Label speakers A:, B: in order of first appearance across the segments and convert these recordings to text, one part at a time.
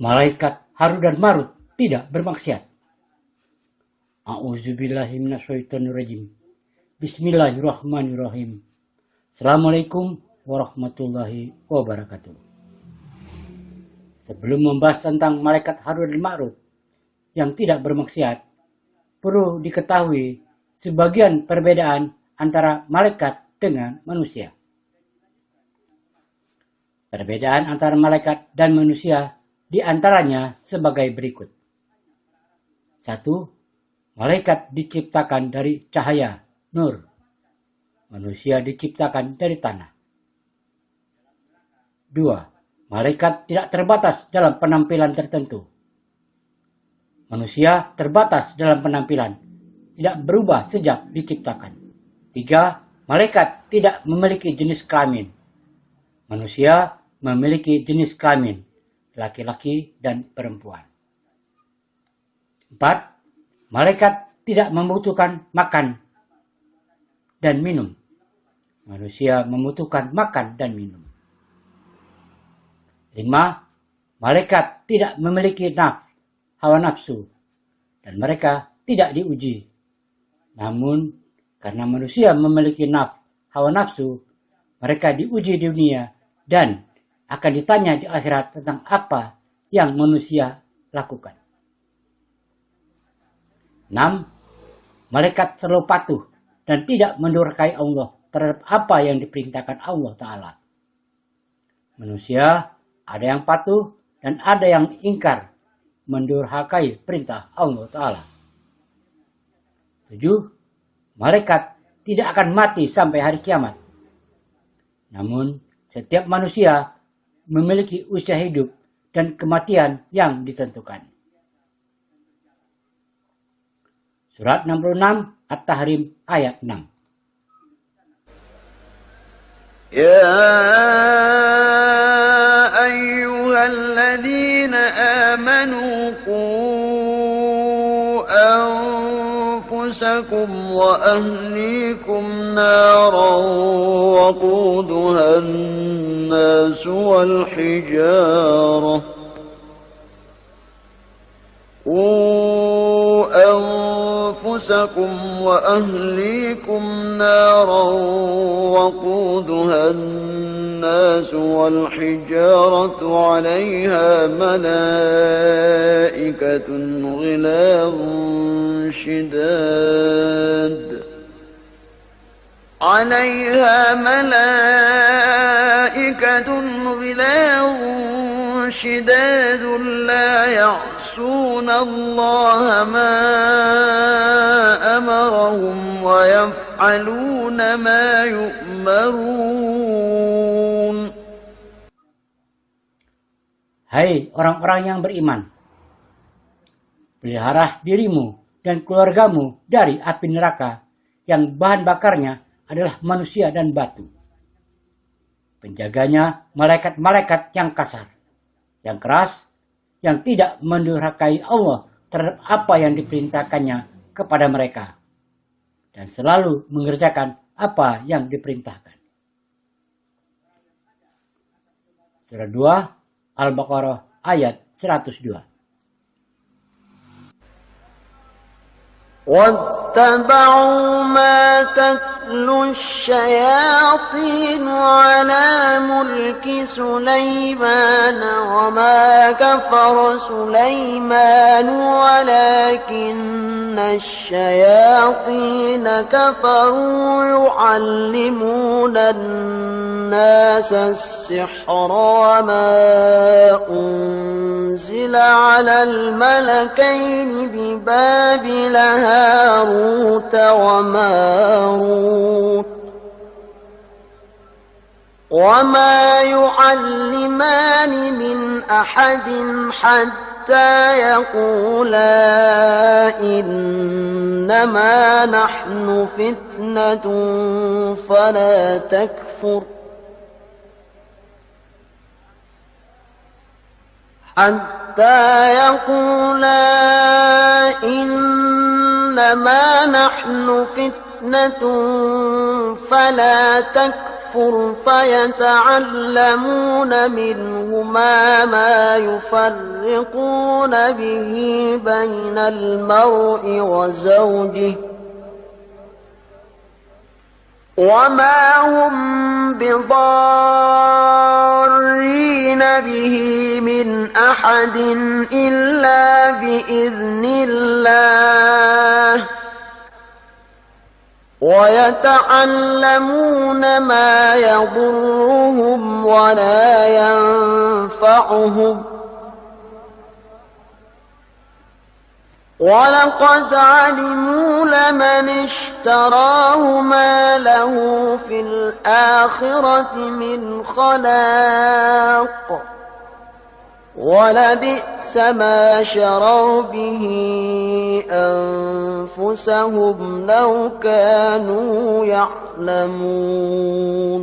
A: malaikat Harut dan Marut tidak bermaksiat. A'udzubillahi minasyaitonirrajim. Bismillahirrahmanirrahim. Assalamualaikum warahmatullahi wabarakatuh. Sebelum membahas tentang malaikat Harut dan Marut yang tidak bermaksiat, perlu diketahui sebagian perbedaan antara malaikat dengan manusia. Perbedaan antara malaikat dan manusia diantaranya sebagai berikut. 1. Malaikat diciptakan dari cahaya, nur. Manusia diciptakan dari tanah. 2. Malaikat tidak terbatas dalam penampilan tertentu. Manusia terbatas dalam penampilan, tidak berubah sejak diciptakan. 3. Malaikat tidak memiliki jenis kelamin. Manusia memiliki jenis kelamin, laki-laki dan perempuan. 4. Malaikat tidak membutuhkan makan dan minum. Manusia membutuhkan makan dan minum. 5. Malaikat tidak memiliki hawa nafsu dan mereka tidak diuji. Namun, karena manusia memiliki hawa nafsu, mereka diuji di dunia dan akan ditanya di akhirat tentang apa yang manusia lakukan. 6. Malaikat selalu patuh dan tidak mendurhakai Allah terhadap apa yang diperintahkan Allah Ta'ala. Manusia ada yang patuh dan ada yang ingkar mendurhakai perintah Allah Ta'ala. 7. Malaikat tidak akan mati sampai hari kiamat. Namun, setiap manusia memiliki usia hidup dan kematian yang ditentukan. Surat 66 At-Tahrim ayat 6.
B: Ya ayyuhalladzina amanu qu anfusakum wa ahlikum naran waquduha an-nas wal hijarah. أنفسكم وأهليكم نارا وقودها الناس والحجارة عليها ملائكة غلاظ شداد لا يعصون الله ما أمرهم ويفعلون ما يؤمرون.
A: Hai orang-orang yang beriman, pelihara dirimu dan keluargamu dari api neraka yang bahan bakarnya adalah manusia dan batu. Penjaganya malaikat-malaikat yang kasar, yang keras, yang tidak mendurhakai Allah terhadap apa yang diperintahkannya kepada mereka, dan selalu mengerjakan apa yang diperintahkan. Surah 2 Al-Baqarah ayat 102.
B: واتبعوا ما تتلو الشياطين على ملك سليمان وما كفر سليمان ولكن الشياطين كفروا يعلمون الناس السحر وما أنزل على الملكين ببابل هاروت وماروت وما يعلمان من أحد حتى يقولا إنما نحن فتنة فلا تكفر حتى يقولا إنما نحن فتنة فلا تكفر فيتعلمون منهما بينهما ما يفرقون به بين المرء وزوجه وما هم بضارين به من أحد إلا بإذن الله ويتعلمون ما يضرهم ولا ينفعهم ولقد علموا لمن اشتراه ما له في الآخرة من خلاق ولبئس ما شروا به أنفسهم لو كانوا يعلمون.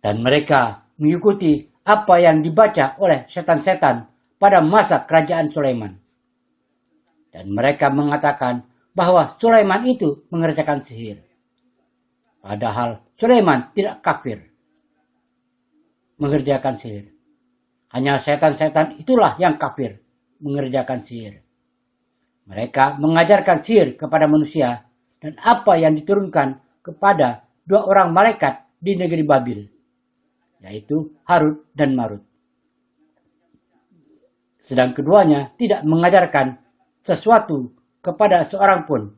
A: Dan mereka mengikuti apa yang dibaca oleh setan-setan pada masa kerajaan Sulaiman. Dan mereka mengatakan bahwa Sulaiman itu mengerjakan sihir. Padahal Sulaiman tidak kafir mengerjakan sihir. Hanya setan-setan itulah yang kafir mengerjakan sihir. Mereka mengajarkan sihir kepada manusia dan apa yang diturunkan kepada dua orang malaikat di negeri Babil, yaitu Harut dan Marut. Sedang keduanya tidak mengajarkan sesuatu kepada seorang pun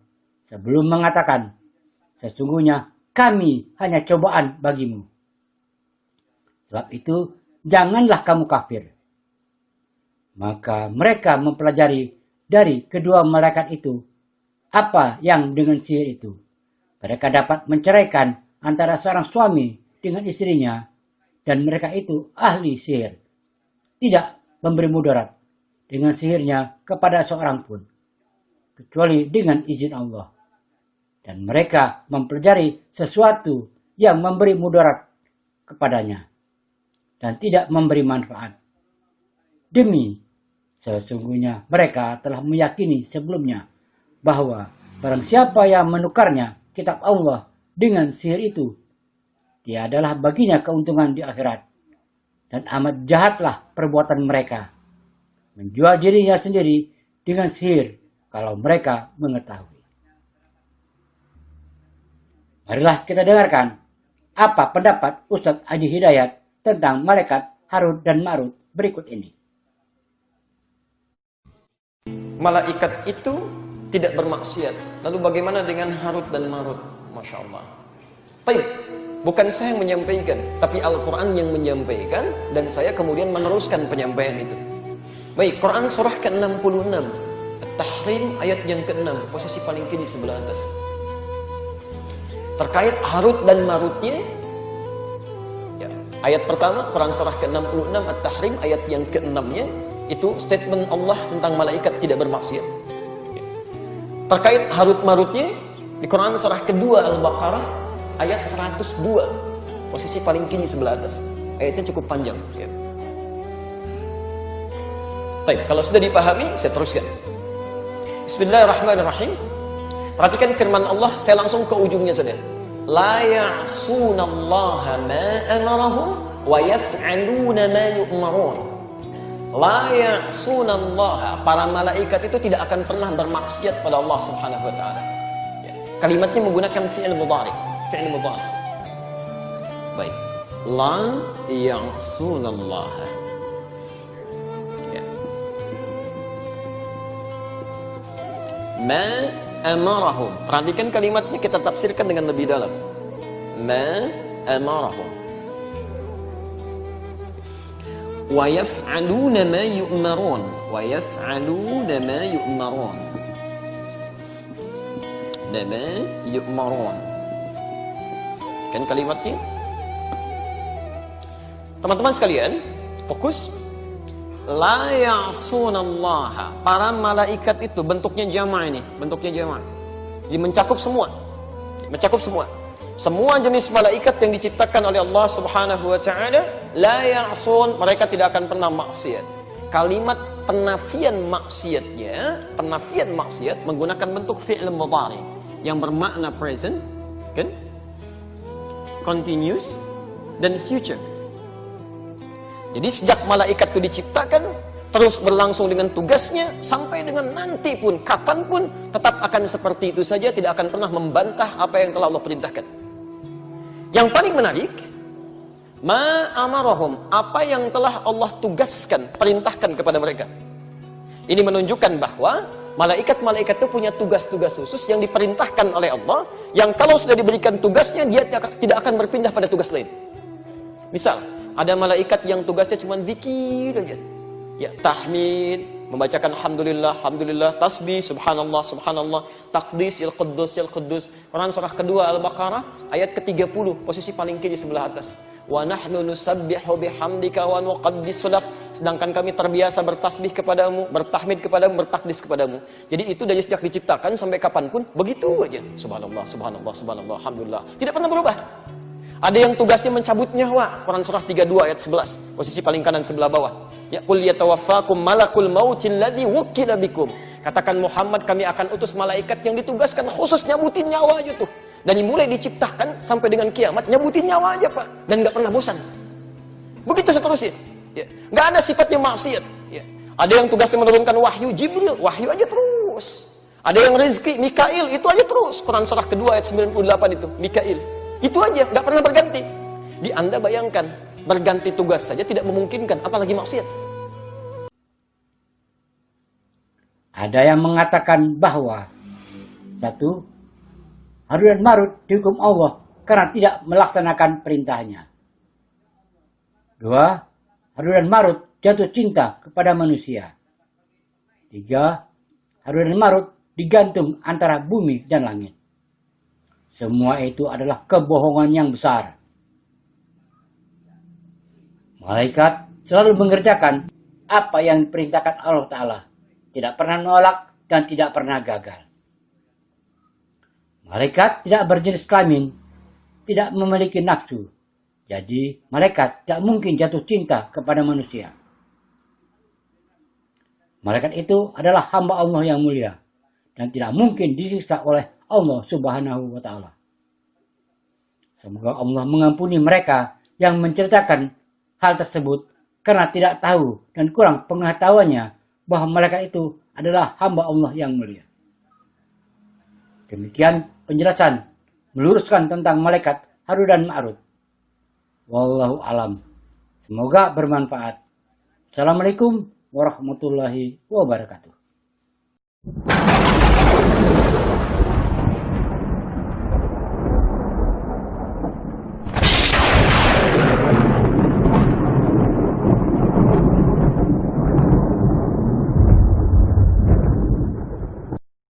A: sebelum mengatakan, sesungguhnya kami hanya cobaan bagimu. Sebab itu, janganlah kamu kafir. Maka mereka mempelajari dari kedua malaikat itu apa yang dengan sihir itu. Mereka dapat menceraikan antara seorang suami dengan istrinya, dan mereka itu ahli sihir. Tidak memberi mudarat dengan sihirnya kepada seorang pun, kecuali dengan izin Allah. Dan mereka mempelajari sesuatu yang memberi mudarat kepadanya dan tidak memberi manfaat. Demi sesungguhnya mereka telah meyakini sebelumnya bahwa barang siapa yang menukarnya kitab Allah dengan sihir itu, tiadalah baginya keuntungan di akhirat. Dan amat jahatlah perbuatan mereka, menjual dirinya sendiri dengan sihir kalau mereka mengetahui. Marilah kita dengarkan apa pendapat Ustadz Haji Hidayat tentang malaikat Harut dan Marut berikut ini.
C: Malaikat itu tidak bermaksiat. Lalu bagaimana dengan Harut dan Marut? Masya Allah. Baik, bukan saya yang menyampaikan, tapi Al-Quran yang menyampaikan, dan saya kemudian meneruskan penyampaian itu. Baik, Quran surah ke-66, At-Tahrim ayat yang ke-6, posisi paling kiri sebelah atas. Terkait Harut dan Marutnya, ayat pertama, Quran surah ke-66 At-Tahrim ayat yang ke-6-nya itu statement Allah tentang malaikat tidak bermaksiat. Terkait Harut Marutnya di Quran surah kedua Al-Baqarah ayat 102, posisi paling kiri sebelah atas. Ayatnya cukup panjang. Baik, kalau sudah dipahami, saya teruskan. Bismillahirrahmanirrahim. Perhatikan firman Allah, saya langsung ke ujungnya saja. La ya'sunallaha ma amarahum wa yaf'aluna ma yu'marun. La ya'sunallaha, para malaikat itu tidak akan pernah bermaksiat pada Allah Subhanahu wa taala. Kalimatnya menggunakan fi'il mudhari. Fi'il mudhari. Baik. La ya'sunallaha. Ma amarahum. Perhatikan kalimatnya, kita tafsirkan dengan lebih dalam. Ma amarahum. Wa yaf'aluna ma yu'marun. Wa yaf'aluna ma yu'marun. Ma yu'marun. Kan kalimatnya? Teman-teman sekalian, fokus. La ya'sunallaha. Para malaikat itu bentuknya jama' ini, bentuknya jama'. Jadi mencakup semua. Mencakup semua. Semua jenis malaikat yang diciptakan oleh Allah Subhanahu wa taala, la ya'sun, mereka tidak akan pernah maksiat. Kalimat penafian maksiatnya, penafian maksiat menggunakan bentuk fi'il mudhari yang bermakna present, kan? Continuous dan future. Jadi sejak malaikat itu diciptakan, terus berlangsung dengan tugasnya, sampai dengan nanti pun, kapanpun, tetap akan seperti itu saja, tidak akan pernah membantah apa yang telah Allah perintahkan. Yang paling menarik, ma amarahum, apa yang telah Allah tugaskan, perintahkan kepada mereka. Ini menunjukkan bahwa malaikat-malaikat itu punya tugas-tugas khusus yang diperintahkan oleh Allah, yang kalau sudah diberikan tugasnya, dia tidak akan berpindah pada tugas lain. Misal, ada malaikat yang tugasnya cuma zikir aja. Ya, tahmid, membacakan alhamdulillah, alhamdulillah, tasbih, subhanallah, subhanallah, takdis, ya Quddus. Quran surah kedua Al-Baqarah, ayat ke-30, posisi paling kiri sebelah atas. Wa nahnu nusabbihu bihamdika wa nuqaddis lak. Sedangkan kami terbiasa bertasbih kepadamu, bertahmid kepadamu, bertakdis kepadamu. Jadi itu dari sejak diciptakan sampai kapanpun begitu aja. Subhanallah, subhanallah, subhanallah, alhamdulillah. Tidak pernah berubah. Ada yang tugasnya mencabut nyawa. Quran surah 32 ayat 11, posisi paling kanan sebelah bawah. Ya qul yatawaffakum malakul mautil ladzi wukila bikum. Katakan Muhammad, kami akan utus malaikat yang ditugaskan khusus nyabutin nyawa aja tuh. Dari mulai diciptakan sampai dengan kiamat, nyabutin nyawa aja Pak, dan nggak pernah bosan. Begitu seterusnya. Ya. Nggak ada sifatnya maksiat. Ya. Ada yang tugasnya menurunkan wahyu, Jibril, wahyu aja terus. Ada yang rezeki, Mikail, itu aja terus. Quran surah kedua ayat 98 itu, Mikail. Itu aja, nggak pernah berganti. Di Anda bayangkan, berganti tugas saja tidak memungkinkan, apalagi maksiat.
A: Ada yang mengatakan bahwa satu, Harut dan Marut dihukum Allah karena tidak melaksanakan perintahnya. Dua, Harut dan Marut jatuh cinta kepada manusia. Tiga, Harut dan Marut digantung antara bumi dan langit. Semua itu adalah kebohongan yang besar. Malaikat selalu mengerjakan apa yang diperintahkan Allah Ta'ala. Tidak pernah menolak dan tidak pernah gagal. Malaikat tidak berjenis kelamin, tidak memiliki nafsu. Jadi, malaikat tidak mungkin jatuh cinta kepada manusia. Malaikat itu adalah hamba Allah yang mulia dan tidak mungkin disiksa oleh Allah Subhanahu wa Ta'ala. Semoga Allah mengampuni mereka yang menceritakan hal tersebut karena tidak tahu dan kurang pengetahuannya bahwa malaikat itu adalah hamba Allah yang mulia. Demikian penjelasan meluruskan tentang malaikat Harut dan Marut. Wallahu alam. Semoga bermanfaat. Assalamualaikum warahmatullahi wabarakatuh.